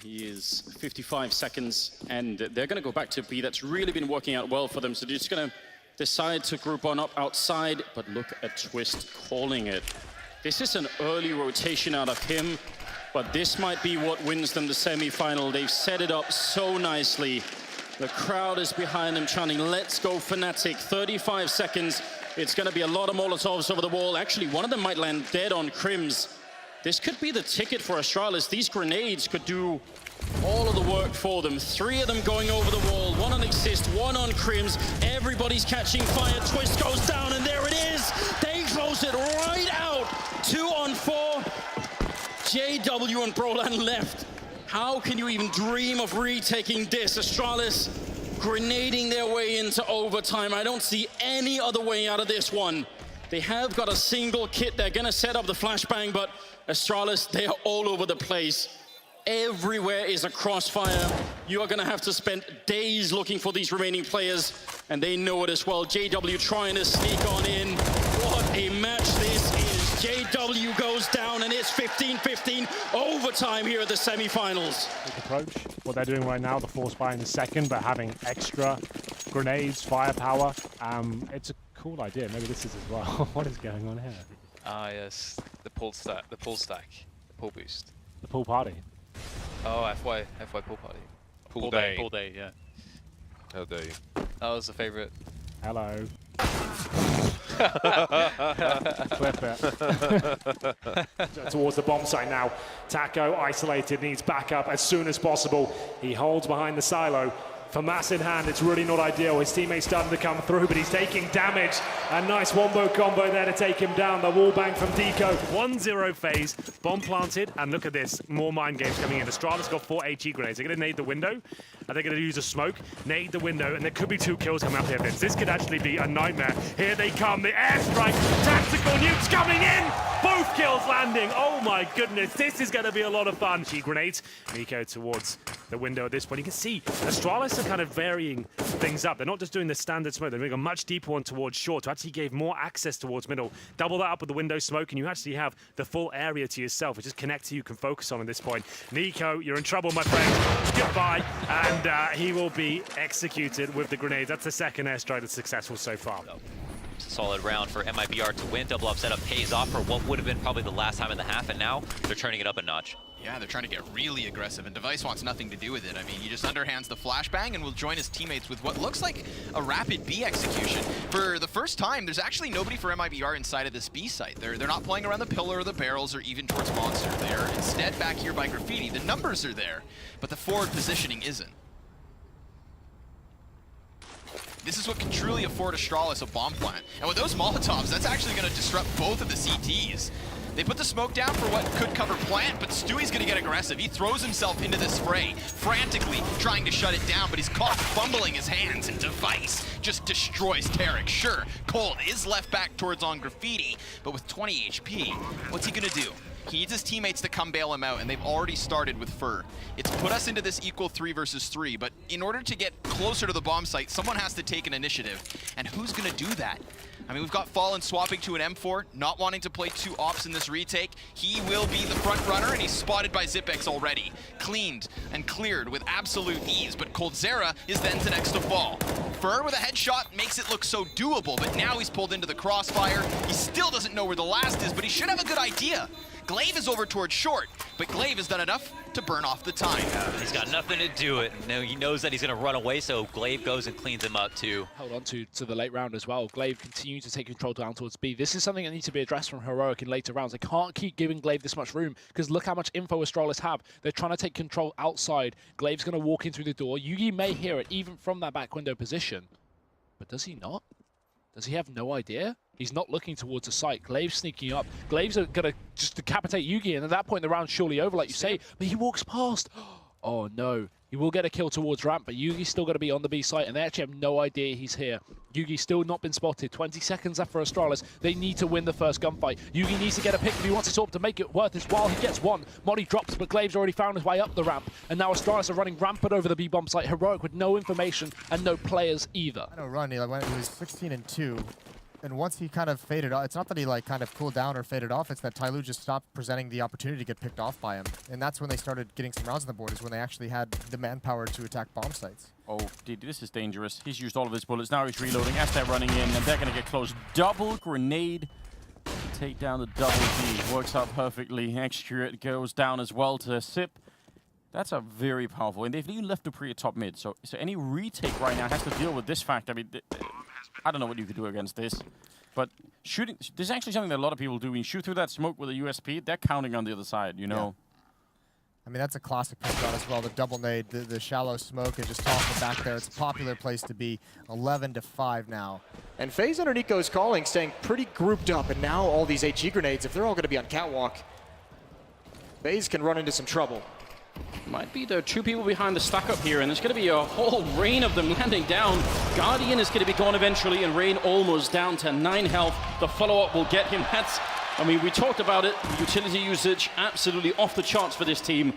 He is 55 seconds, and they're going to go back to B. That's really been working out well for them. So they're just going to decide to group on up outside, but look at Twist calling it. This is an early rotation out of him, but this might be what wins them the semi-final. They've set it up so nicely. The crowd is behind them chanting, "Let's go Fnatic." 35 seconds. It's going to be a lot of Molotovs over the wall. Actually, one of them might land dead on Crims. This could be the ticket for Astralis. These grenades could do all of the work for them. 3 of them going over the wall. 1 on Exist, 1 on Crims. Everybody's catching fire. Twist goes down, and there it is. They close it right out. 2 on 4. JW and Brolan left. How can you even dream of retaking this? Astralis grenading their way into overtime. I don't see any other way out of this one. They have got a single kit. They're going to set up the flashbang, but Astralis, they are all over the place. Everywhere is a crossfire. You are going to have to spend days looking for these remaining players, and they know it as well. JW trying to sneak on in. What a match this is. JW goes down, and it's 15-15 overtime here at the semifinals. Good approach. What they're doing right now, the force buy in the second, but having extra grenades, firepower. It's a cool idea. Maybe this is as well. What is going on here? Ah, yes. The pull stack, the pull boost. The pool party. Oh, FY pool party. Pool day. Pool day, yeah. How dare you? That was the favorite. Hello. Clip it. Towards the bomb site now. Taco isolated, needs backup as soon as possible. He holds behind the silo. For Mass in hand, it's really not ideal. His teammates starting to come through, but he's taking damage. A nice wombo combo there to take him down. The wall bang from Deco. 1-0 phase, bomb planted, and look at this. More mind games coming in. Astralis got 4 HE grenades. They're going to nade the window. They're going to use a smoke, nade the window, and there could be 2 kills coming up here, Vince. This could actually be a nightmare. Here they come, the airstrike, tactical nukes coming in! Both kills landing. Oh my goodness, this is going to be a lot of fun. HE grenades. Nico towards the window at this point. You can see Astralis are kind of varying things up. They're not just doing the standard smoke. They're doing a much deeper one towards short to actually give more access towards middle. Double that up with the window smoke, and you actually have the full area to yourself, which is connect you can focus on at this point. Nico, you're in trouble, my friend. Goodbye. And he will be executed with the grenades. That's the second airstrike that's successful so far. It's a solid round for MIBR to win. Double up setup pays off for what would have been probably the last time in the half, and now they're turning it up a notch. Yeah, they're trying to get really aggressive, and Device wants nothing to do with it. I mean, he just underhands the flashbang and will join his teammates with what looks like a rapid B execution. For the first time, there's actually nobody for MIBR inside of this B site. They're not playing around the pillar or the barrels or even towards Monster. They're instead back here by Graffiti. The numbers are there, but the forward positioning isn't. This is what can truly afford Astralis a bomb plant. And with those Molotovs, that's actually going to disrupt both of the CTs. They put the smoke down for what could cover plant, but Stewie's going to get aggressive. He throws himself into this spray, frantically trying to shut it down, but he's caught fumbling his hands, and Device just destroys Tarek. Sure, Cold is left back towards on Graffiti, but with 20 HP, what's he going to do? He needs his teammates to come bail him out, and they've already started with Fur. It's put us into this equal 3 versus 3, but in order to get closer to the bomb site, someone has to take an initiative. And who's going to do that? I mean, we've got Fallen swapping to an M4, not wanting to play 2 ops in this retake. He will be the front runner, and he's spotted by Zipex already. Cleaned and cleared with absolute ease, but Coldzera is then to next to fall. Fur with a headshot makes it look so doable, but now he's pulled into the crossfire. He still doesn't know where the last is, but he should have a good idea. Glaive is over towards short, but Glaive has done enough to burn off the time. He's got nothing to do it. No, he knows that he's going to run away, so Glaive goes and cleans him up too. Hold on to the late round as well. Glaive continues to take control down towards B. This is something that needs to be addressed from Heroic in later rounds. They can't keep giving Glaive this much room, because look how much info Astralis have. They're trying to take control outside. Glaive's going to walk in through the door. Yugi may hear it even from that back window position. But does he not? Does he have no idea? He's not looking towards the site. Glaive's sneaking up. Glaive's going to just decapitate Yugi, and at that point the round's surely over, like you say. But he walks past. Oh no. He will get a kill towards ramp, but Yugi's still going to be on the B site, and they actually have no idea he's here. Yugi's still not been spotted. 20 seconds left for Astralis. They need to win the first gunfight. Yugi needs to get a pick if he wants to sort to make it worth his while. He gets one. Molly drops, but Glaive's already found his way up the ramp, and now Astralis are running rampant over the B bomb site. Heroic with no information and no players either. I don't run. He was 16 and 2. And once he kind of faded off, it's not that he like kind of cooled down or faded off, it's that Tyloo just stopped presenting the opportunity to get picked off by him. And that's when they started getting some rounds on the board, is when they actually had the manpower to attack bomb sites. Oh, dude, this is dangerous. He's used all of his bullets. Now he's reloading as they're running in, and they're going to get close. Double grenade to take down the double D. Works out perfectly. Execute goes down as well to Sip. That's a very powerful, and they've even left Dupree at top mid. So any retake right now has to deal with this fact. I mean, I don't know what you could do against this, but shooting. This is actually something that a lot of people do. When you shoot through that smoke with a USP, they're counting on the other side. You know. Yeah. I mean, that's a classic push shot as well. The double nade, the shallow smoke, and just toss it back there. It's a popular place to be. 11-5 now. And FaZe under Nico's calling, staying pretty grouped up, and now all these HE grenades, if they're all going to be on catwalk, FaZe can run into some trouble. Might be the two people behind the stack up here, and there's going to be a whole rain of them landing down. Guardian is going to be gone eventually, and Rain almost down to 9 health. The follow-up will get him. That's, I mean, we talked about it. Utility usage absolutely off the charts for this team.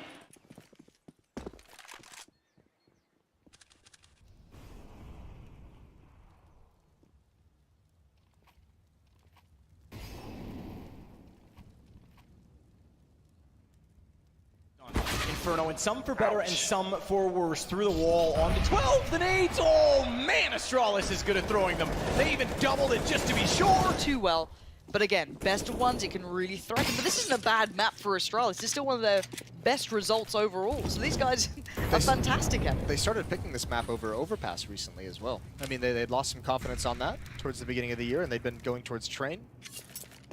Inferno, and some for better and some for worse. Through the wall on to 12, the nades. Oh man, Astralis is good at throwing them. They even doubled it just to be sure. Too well. But again, best of ones, it can really threaten. But this isn't a bad map for Astralis. It's still one of their best results overall. So these guys are fantastic at it. They started picking this map over Overpass recently as well. I mean, they'd lost some confidence on that towards the beginning of the year, and they'd been going towards Train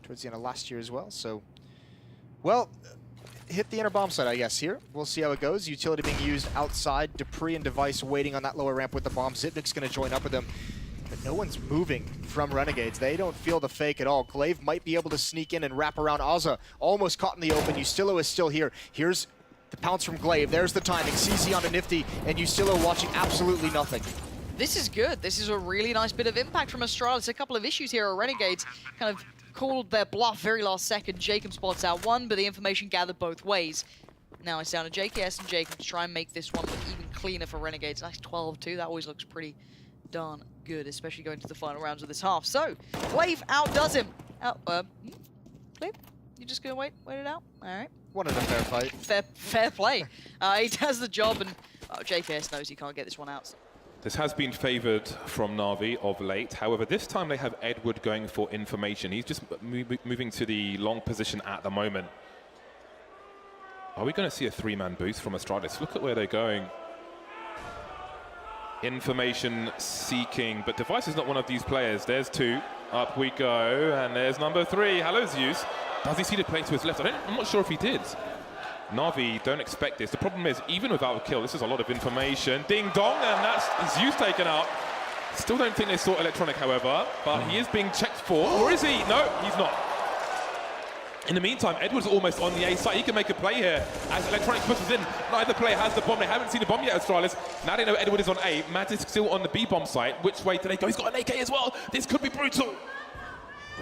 towards the end of last year as well. So, well, hit the inner bomb site, I guess, here. We'll see how it goes. Utility being used outside. Dupree and Device waiting on that lower ramp with the bomb. Zipnik's going to join up with them. But no one's moving from Renegades. They don't feel the fake at all. Glaive might be able to sneak in and wrap around Azza. Almost caught in the open. Ustilo is still here. Here's the pounce from Glaive. There's the timing. CC onto Nifty, and Ustilo watching absolutely nothing. This is good. This is a really nice bit of impact from Astralis. A couple of issues here. Renegades kind of called their bluff very last second. Jacob spots out one, but the information gathered both ways. Now it's down to JKS and Jacob to try and make this one look even cleaner for Renegades. Nice 12-2. That always looks pretty darn good, especially going to the final rounds of this half. So, Glaive outdoes him. Glaive, you just gonna wait it out? All right. Wanted a fair fight. Fair play. He does the job, and JKS knows he can't get this one out. This has been favoured from Na'Vi of late. However, this time they have Edward going for information. He's just moving to the long position at the moment. Are we going to see a 3-man boost from Astralis? Look at where they're going. Information seeking, but Device is not one of these players. There's 2. Up we go, and there's number 3. Hello, Zeus. Does he see the play to his left? I'm not sure if he did. Na'Vi don't expect this. The problem is, even without a kill, this is a lot of information. Ding dong, and that's Zeus taken out. Still don't think they saw Electronic, however, but he is being checked for. Or is he? No, he's not. In the meantime, Edward's almost on the A side. He can make a play here as Electronic pushes in. Neither player has the bomb. They haven't seen the bomb yet, Astralis. Now they know Edward is on A. Matt is still on the B bomb site. Which way do they go? He's got an AK as well. This could be brutal.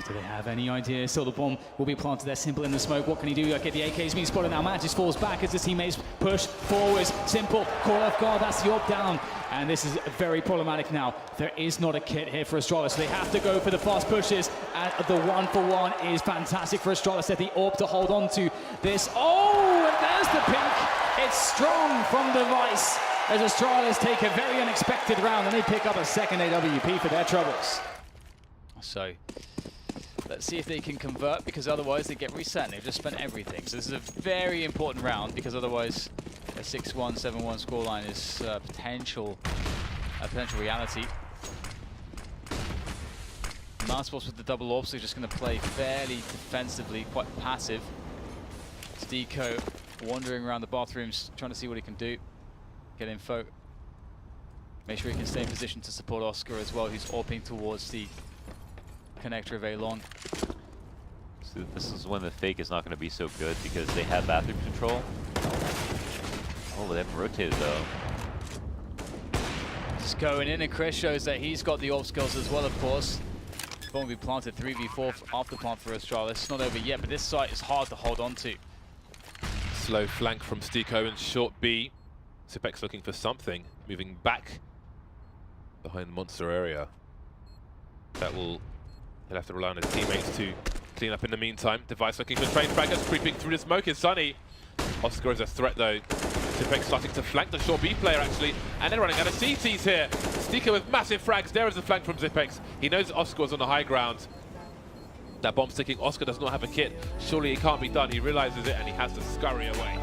Do they have any idea? Still the bomb will be planted there, Simple in the smoke. What can he do? Okay, the AK's being spotted now. Mantis falls back as his teammates push forwards. Simple, call off guard, that's the AWP down. And this is very problematic now. There is not a kit here for Astralis, so they have to go for the fast pushes. And the 1-for-1 is fantastic for Astralis. They have the AWP to hold on to this. Oh, and there's the pink. It's strong from Device as Astralis take a very unexpected round, and they pick up a second AWP for their troubles. So let's see if they can convert, because otherwise they get reset. They've just spent everything. So this is a very important round, because otherwise a 6-1, 7-1 scoreline is a potential reality. Mousesports with the double AWPs, they're just going to play fairly defensively, quite passive. Deco wandering around the bathrooms, trying to see what he can do. Get info. Make sure he can stay in position to support Oscar as well, who's AWPing towards the connector of A-Long. So this is when the fake is not going to be so good, because they have bathroom control. Oh, they haven't rotated though. Just going in, and Chris shows that he's got the AWP skills as well, of course. Bomb will be planted 3v4 after plant for Astralis. It's not over yet, but this site is hard to hold on to. Slow flank from Stiko and short B. Sipek's looking for something, moving back behind the monster area. That will He'll have to rely on his teammates to clean up in the meantime. Device looking for train fraggers, creeping through the smoke is Sunny. Oscar is a threat though. Zipex starting to flank the short B player actually, and they're running out of CTs here. Stika with massive frags. There is the flank from Zipex. He knows Oscar's on the high ground. That bomb sticking. Oscar does not have a kit. Surely it can't be done. He realizes it and he has to scurry away.